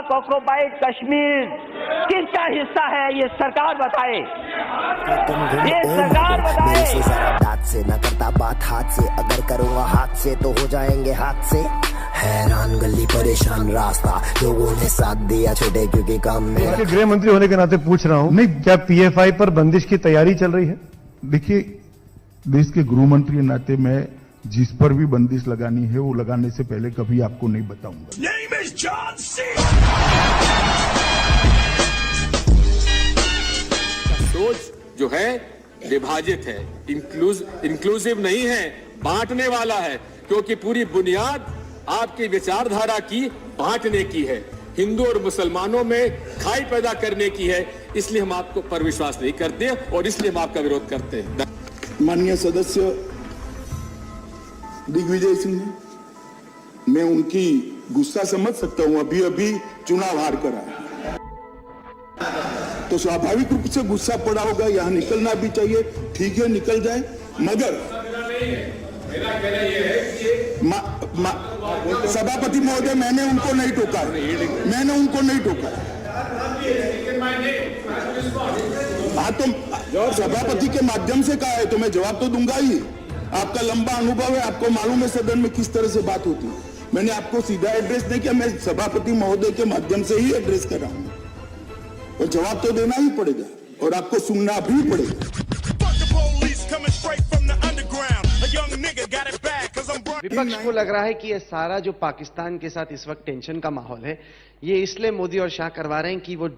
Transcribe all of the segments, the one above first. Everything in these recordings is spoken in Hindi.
पाक ऑक्युपाइड कश्मीर किसका हिस्सा है ये सरकार बताए, ये सरकार बताए। दांत से न करता बात हाथ से, अगर करूँगा हाथ से तो हो जाएंगे हाथ से। हैरान गली परेशान रास्ता, लोगों ने साथ दिया छोटे क्योंकि काम में। गृह मंत्री होने के नाते पूछ रहा हूँ, नहीं क्या पीएफआई पर बंदिश की तैयारी चल रही है? देखिए, देश के गृह मंत्री के नाते मैं जिस पर भी बंदिश लगानी है वो लगाने से पहले कभी आपको नहीं बताऊंगा। सोच जो है विभाजित है, इंक्लूसिव नहीं है, बांटने वाला है, क्योंकि पूरी बुनियाद आपकी विचारधारा की बांटने की है, हिंदू और मुसलमानों में खाई पैदा करने की है। इसलिए हम आपको पर विश्वास नहीं करते और इसलिए हम आपका विरोध करते हैं। माननीय सदस्य दिग्विजय सिंह ने, मैं उनकी गुस्सा समझ सकता हूं, अभी अभी चुनाव हार कर आया तो स्वाभाविक रूप से गुस्सा पड़ा होगा, यहां निकलना भी चाहिए, ठीक है निकल जाए, मगर सभापति महोदय मैंने उनको नहीं टोका, मैंने उनको नहीं टोका। हाँ तो सभापति के माध्यम से कहा है तो मैं जवाब तो दूंगा ही। आपका लंबा अनुभव है, आपको मालूम है सदन में किस तरह से बात होती है। मैंने आपको सीधा एड्रेस नहीं किया, मैं सभापति महोदय के माध्यम से ही एड्रेस कर रहा हूं और जवाब तो देना ही पड़ेगा और आपको सुनना भी पड़ेगा। विपक्ष को लग रहा है कि ये सारा जो पाकिस्तान के साथ इस वक्त टेंशन का माहौल है, ये इसलिए मोदी और शाह करवा रहे हैं कि वो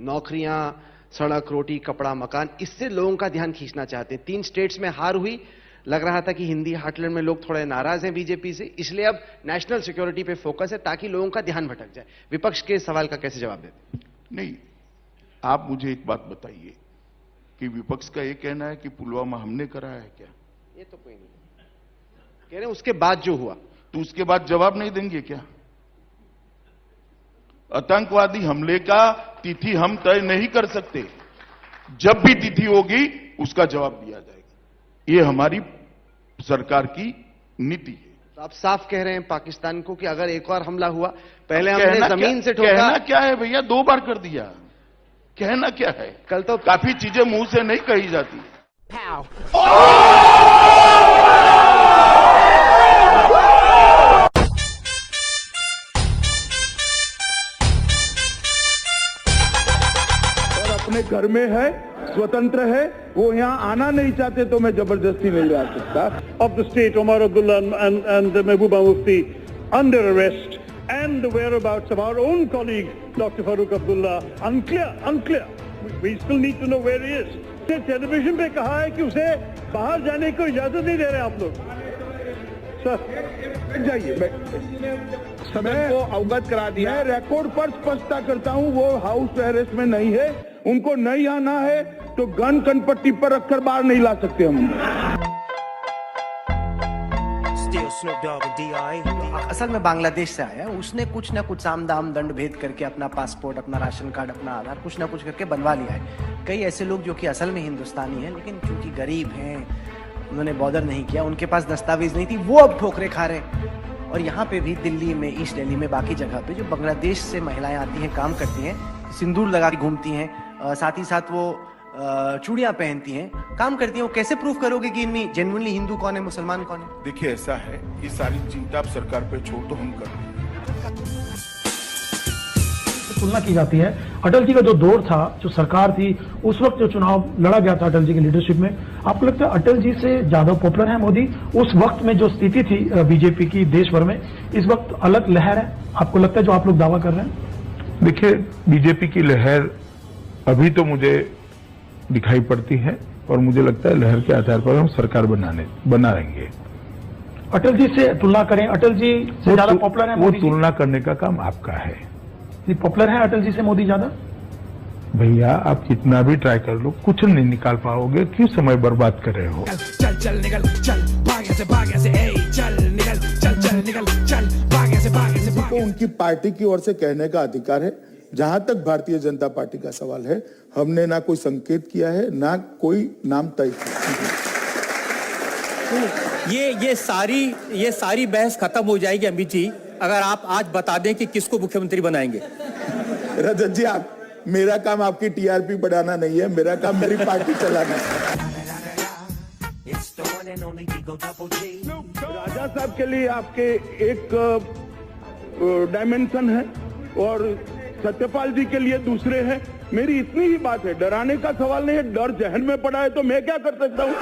नौकरियां, सड़क, रोटी, कपड़ा, मकान, इससे लोगों का ध्यान खींचना चाहते हैं। 3 स्टेट्स में हार हुई, लग रहा था कि हिंदी हार्टलैंड में लोग थोड़े नाराज हैं बीजेपी से, इसलिए अब नेशनल सिक्योरिटी पे फोकस है ताकि लोगों का ध्यान भटक जाए। विपक्ष के सवाल का कैसे जवाब देते? नहीं, आप मुझे एक बात बताइए कि विपक्ष का ये कहना है कि पुलवामा हमने कराया है क्या? ये तो कोई नहीं कह रहे, उसके बाद जो हुआ तो उसके बाद जवाब नहीं देंगे क्या? आतंकवादी हमले का तिथि हम तय नहीं कर सकते, जब भी तिथि होगी उसका जवाब दिया जाएगा। ये हमारी सरकार की नीति है। तो आप साफ कह रहे हैं पाकिस्तान को कि अगर एक और हमला हुआ, पहले हमने जमीन से ठोका। कहना क्या है भैया, 2 बार कर दिया, कहना क्या है? कल तो काफी चीजें मुंह से नहीं कही जाती। और अपने घर में है, स्वतंत्र है, वो यहाँ आना नहीं चाहते तो मैं जबरदस्ती नहीं ला सकता। Of the state, Omar Abdullah and Mehbooba Mufti under arrest, and the whereabouts of our own colleague Dr. Farooq Abdullah unclear. We still need to know where he is. Television पे कहा है कि उसे बाहर जाने को इजाजत नहीं दे रहे आप लोग। सर जाइए, मैं को अवगत करा दिया। मैं रिकॉर्ड पर स्पष्टता करता हूं, वो हाउस अरेस्ट में नहीं है, उनको नहीं आना है तो गन कनपट्टी पर रखकर बाहर नहीं ला सकते हम। असल में बांग्लादेश से आया, उसने कुछ ना कुछ साम दाम दंड भेद करके अपना पासपोर्ट, अपना राशन कार्ड, अपना आधार कुछ ना कुछ करके बनवा लिया है। कई ऐसे लोग जो कि असल में हिंदुस्तानी हैं लेकिन क्योंकि गरीब हैं, उन्होंने बॉर्डर नहीं किया, उनके पास दस्तावेज नहीं थी, वो अब ठोकरे खा रहे हैं। और यहाँ पे भी दिल्ली में, ईस्ट दिल्ली में, बाकी जगह पे जो बांग्लादेश से महिलाएं आती हैं, काम करती हैं, सिंदूर लगा के घूमती हैं, साथ ही साथ वो चूड़ियां पहनती हैं, काम करती हैं, वो कैसे प्रूफ करोगे कि इनमें जेन्युइनली हिंदू कौन है, मुसलमान कौन है? देखिए ऐसा है, ये सारी चिंता आप सरकार पे छोड़ तो हम कर रहे हैं। तुलना की जाती है अटल जी का जो दौर था, जो सरकार थी, उस वक्त जो चुनाव लड़ा गया था अटल जी की लीडरशिप में, आपको लगता है अटल जी से ज्यादा पॉपुलर है मोदी? उस वक्त में जो स्थिति थी बीजेपी की देश भर में, इस वक्त अलग लहर है, आपको लगता है जो आप लोग दावा कर रहे हैं? देखिए, बीजेपी की लहर अभी तो मुझे दिखाई पड़ती है और मुझे लगता है लहर के आधार पर हम सरकार बनाएंगे। अटल जी से तुलना करें, अटल जी से ज्यादा पॉपुलर है वो तुलना करने का काम आपका है। पॉपुलर है अटल जी से मोदी ज्यादा? भैया आप कितना भी ट्राई कर लो, कुछ नहीं निकाल पाओगे, क्यों समय बर्बाद कर रहे हो? चल चल निकल, चल भाग ऐसे ए, चल निकल, चल निकल, चल भाग ऐसे। तो उनकी पार्टी की ओर से कहने का अधिकार है। जहां तक भारतीय जनता पार्टी का सवाल है, हमने ना कोई संकेत किया है, ना कोई नाम तय ये सारी बहस खत्म हो जाएगी अमित जी, अगर आप आज बता दें कि किसको मुख्यमंत्री बनाएंगे। रजत जी, आप मेरा काम आपकी टीआरपी बढ़ाना नहीं है, मेरा काम मेरी पार्टी चलाना है। राजा साहब के लिए आपके एक डायमेंशन है और सत्यपाल जी के लिए दूसरे हैं। मेरी इतनी ही बात है, डराने का सवाल नहीं है। डर जहन में पड़ा है तो मैं क्या कर सकता हूँ।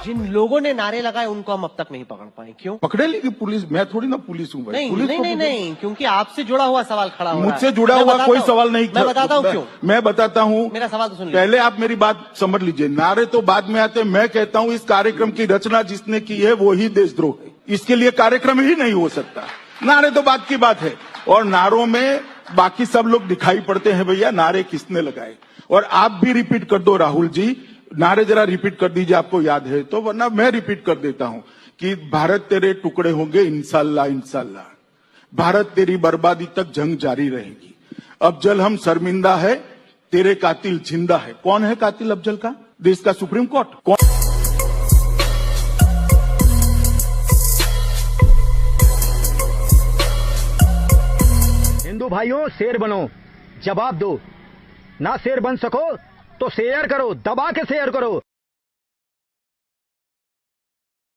जिन लोगों ने नारे लगाए उनको हम अब तक नहीं पकड़ पाए, क्यों? पकड़े लेगी पुलिस, मैं थोड़ी ना पुलिस हूँ भाई। नहीं पुलिस नहीं नहीं, नहीं, क्योंकि आपसे जुड़ा हुआ सवाल खड़ा हो रहा है। मुझसे जुड़ा हुआ कोई सवाल नहीं। मैं बताता हूँ क्यों। मैं बताता हूँ, मेरा सवाल तो सुन लीजिए। पहले आप मेरी बात समझ लीजिए। नारे तो बाद में आते हैं। मैं कहता हूँ इस कार्यक्रम की रचना जिसने की है वो ही देशद्रोह है। इसके लिए कार्यक्रम ही नहीं हो सकता। नारे तो बात की बात है, और नारों में बाकी सब लोग दिखाई पड़ते हैं भैया, नारे किसने लगाए। और आप भी रिपीट कर दो राहुल जी, नारे जरा रिपीट कर दीजिए, आपको याद है तो, वरना मैं रिपीट कर देता हूं कि भारत तेरे टुकड़े होंगे इंशाल्लाह इंशाल्लाह, भारत तेरी बर्बादी तक जंग जारी रहेगी। अफजल हम शर्मिंदा है, तेरे कातिल जिंदा है। कौन है कातिल अफजल का? देश का सुप्रीम कोर्ट। कौन? हिंदू भाइयों, शेर बनो, जवाब दो। ना शेर बन सको तो शेयर करो, दबा के शेयर करो।